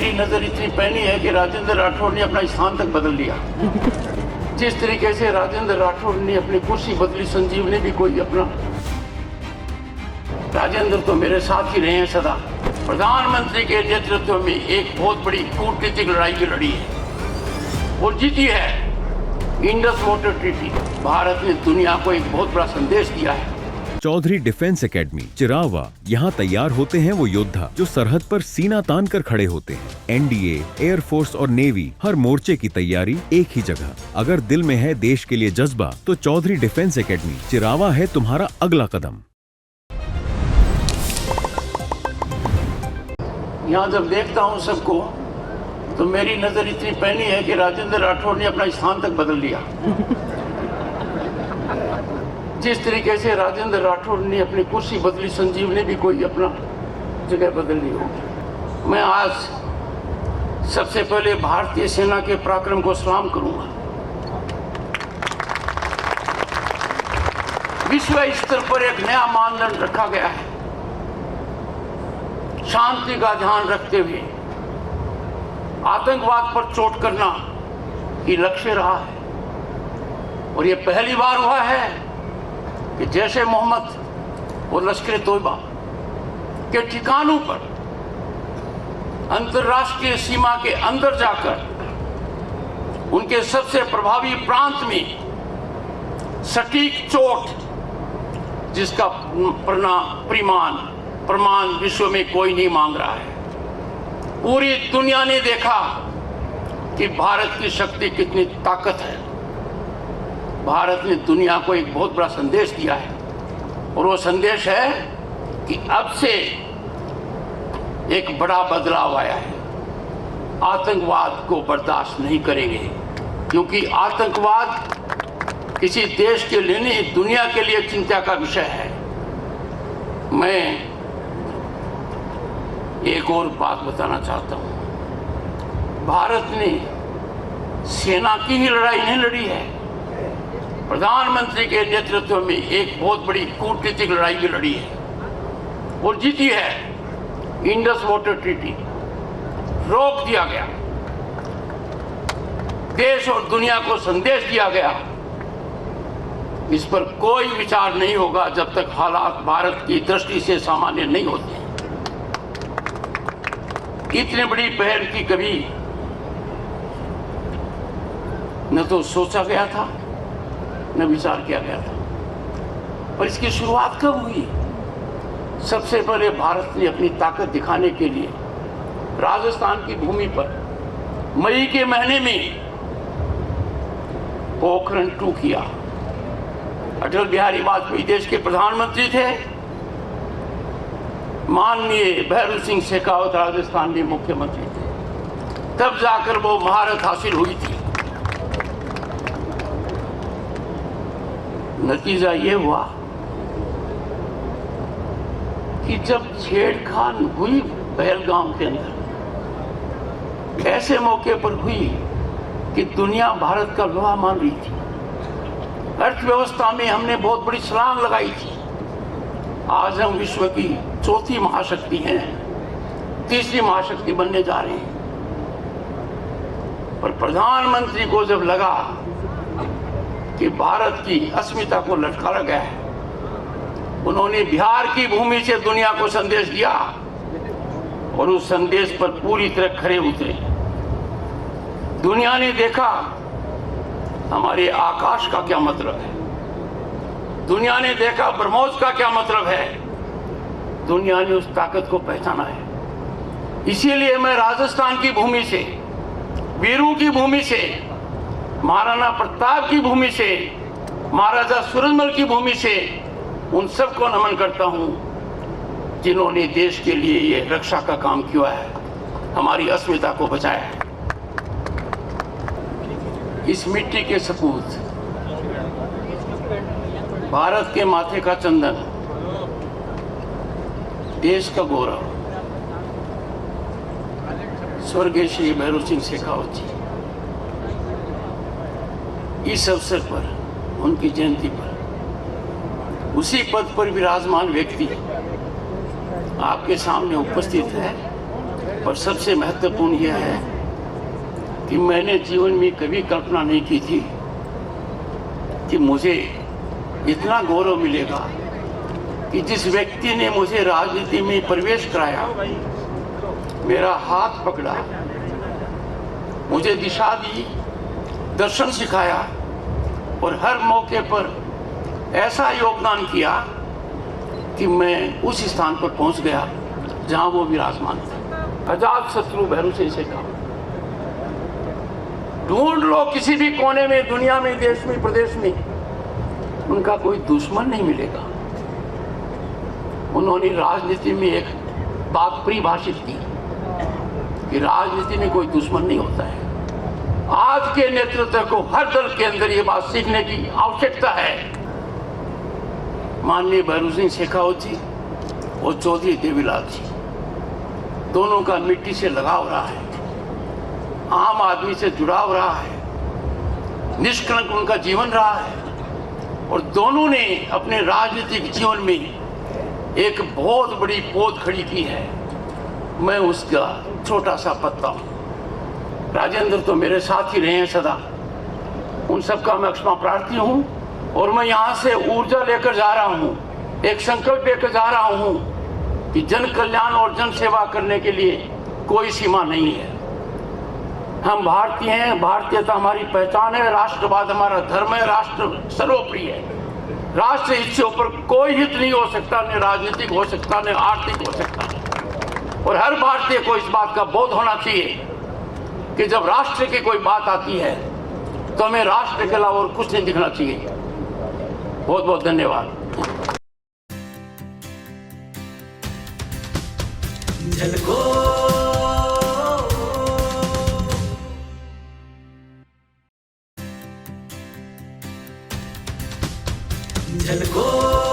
मेरी नज़र इतनी पैनी है कि राजेंद्र राठौड़ ने अपना स्थान तक बदल लिया। जिस तरीके से राजेंद्र राठौड़ ने अपनी कुर्सी बदली, संजीव ने भी कोई अपना। राजेंद्र तो मेरे साथ ही रहे हैं सदा। प्रधानमंत्री के नेतृत्व में एक बहुत बड़ी कूटनीतिक लड़ाई भी लड़ी है और जीती है। Indus water treaty. भारत ने दुनिया को एक बहुत बड़ा संदेश दिया है। चौधरी डिफेंस एकेडमी चिरावा, यहाँ तैयार होते हैं वो योद्धा जो सरहद पर सीना तान कर खड़े होते हैं। एनडीए, एयरफोर्स और नेवी, हर मोर्चे की तैयारी एक ही जगह। अगर दिल में है देश के लिए जज्बा तो चौधरी डिफेंस एकेडमी चिरावा है तुम्हारा अगला कदम। यहाँ जब देखता हूँ सबको तो मेरी नजर इतनी पैनी है कि राजेंद्र राठौड़ ने अपना स्थान तक बदल लिया। जिस तरीके से राजेंद्र राठौड़ ने अपनी कुर्सी बदली, संजीव ने भी कोई अपना जगह बदल ली होगी। मैं आज सबसे पहले भारतीय सेना के पराक्रम को सलाम करूंगा। विश्व स्तर पर एक नया मानदंड रखा गया है। शांति का ध्यान रखते हुए आतंकवाद पर चोट करना ही लक्ष्य रहा है और यह पहली बार हुआ है कि जैशे मोहम्मद और लश्कर तोयबा के ठिकानों पर अंतर्राष्ट्रीय सीमा के अंदर जाकर उनके सबसे प्रभावी प्रांत में सटीक चोट, जिसका प्रमाण विश्व में कोई नहीं मांग रहा है। पूरी दुनिया ने देखा कि भारत की शक्ति कितनी ताकत है। भारत ने दुनिया को एक बहुत बड़ा संदेश दिया है और वो संदेश है कि अब से एक बड़ा बदलाव आया है। आतंकवाद को बर्दाश्त नहीं करेंगे, क्योंकि आतंकवाद किसी देश के लिए नहीं, दुनिया के लिए चिंता का विषय है। मैं एक और बात बताना चाहता हूं। भारत ने सेना की ही लड़ाई नहीं लड़ी है, प्रधानमंत्री के नेतृत्व में एक बहुत बड़ी कूटनीतिक लड़ाई भी लड़ी है और जीती है। इंडस वाटर ट्रीटी रोक दिया गया। देश और दुनिया को संदेश दिया गया, इस पर कोई विचार नहीं होगा जब तक हालात भारत की दृष्टि से सामान्य नहीं होते। इतनी बड़ी पहल की कभी न तो सोचा गया था न विचार किया गया था। पर इसकी शुरुआत कब हुई? सबसे पहले भारत ने अपनी ताकत दिखाने के लिए राजस्थान की भूमि पर मई के महीने में पोखरण 2 किया। अटल बिहारी वाजपेयी देश के प्रधानमंत्री थे, माननीय भैरू सिंह शेखावत राजस्थान में मुख्यमंत्री थे। तब जाकर वो महारत हासिल हुई थी। नतीजा ये हुआ कि जब छेड़खानी हुई पहलगाम के अंदर, ऐसे मौके पर हुई कि दुनिया भारत का लोहा मान रही थी। अर्थव्यवस्था में हमने बहुत बड़ी छलांग लगाई थी। आज हम विश्व की चौथी महाशक्ति हैं, तीसरी महाशक्ति बनने जा रहे हैं। पर प्रधानमंत्री को जब लगा कि भारत की अस्मिता को लटकाया गया है, उन्होंने बिहार की भूमि से दुनिया को संदेश दिया और उस संदेश पर पूरी तरह खरे उतरे। दुनिया ने देखा हमारे आकाश का क्या मतलब है, दुनिया ने देखा ब्रह्मोस का क्या मतलब है, दुनिया ने उस ताकत को पहचाना है। इसीलिए मैं राजस्थान की भूमि से, वीरों की भूमि से, महाराणा प्रताप की भूमि से, महाराजा सूरजमल की भूमि से उन सबको नमन करता हूं जिन्होंने देश के लिए ये रक्षा का काम किया है, हमारी अस्मिता को बचाया है। इस मिट्टी के सपूत, भारत के माथे का चंदन, देश का गौरव, स्वर्गीय श्री भैरू सिंह शेखावत जी, इस अवसर पर, उनकी जयंती पर, उसी पद पर विराजमान व्यक्ति आपके सामने उपस्थित है। पर सबसे महत्वपूर्ण यह है कि मैंने जीवन में कभी कल्पना नहीं की थी कि मुझे इतना गौरव मिलेगा कि जिस व्यक्ति ने मुझे राजनीति में प्रवेश कराया, मेरा हाथ पकड़ा, मुझे दिशा दी, दर्शन सिखाया और हर मौके पर ऐसा योगदान किया कि मैं उस स्थान पर पहुंच गया जहां वो विराजमान थे। अजात शत्रु भैरू सिंह शेखा। ढूंढ लो किसी भी कोने में, दुनिया में, देश में, प्रदेश में, उनका कोई दुश्मन नहीं मिलेगा। उन्होंने राजनीति में एक बात परिभाषित की कि राजनीति में कोई दुश्मन नहीं होता है। आज के नेतृत्व को हर दल के अंदर ये बात सीखने की आवश्यकता है। माननीय भैरू सिंह शेखावत जी और चौधरी देवीलाल जी, दोनों का मिट्टी से लगाव रहा है, आम आदमी से जुड़ाव रहा है, निष्कलंक उनका जीवन रहा है और दोनों ने अपने राजनीतिक जीवन में एक बहुत बड़ी पौध खड़ी की है। मैं उसका छोटा सा पत्ता हूं। राजेंद्र तो मेरे साथ ही रहे हैं सदा, उन सबका मैं क्षमा प्रार्थी हूं और मैं यहां से ऊर्जा लेकर जा रहा हूं, एक संकल्प लेकर जा रहा हूं कि जन कल्याण और जन सेवा करने के लिए कोई सीमा नहीं है। हम भारतीय हैं, भारतीयता हमारी पहचान है, राष्ट्रवाद हमारा धर्म है, राष्ट्र सर्वोपरि है। राष्ट्र हित से ऊपर कोई हित नहीं हो सकता, न राजनीतिक हो सकता, न आर्थिक हो सकता। और हर भारतीय को इस बात का बोध होना चाहिए कि जब राष्ट्र की कोई बात आती है तो हमें राष्ट्र के अलावा और कुछ नहीं दिखना चाहिए। बहुत बहुत धन्यवाद। झलको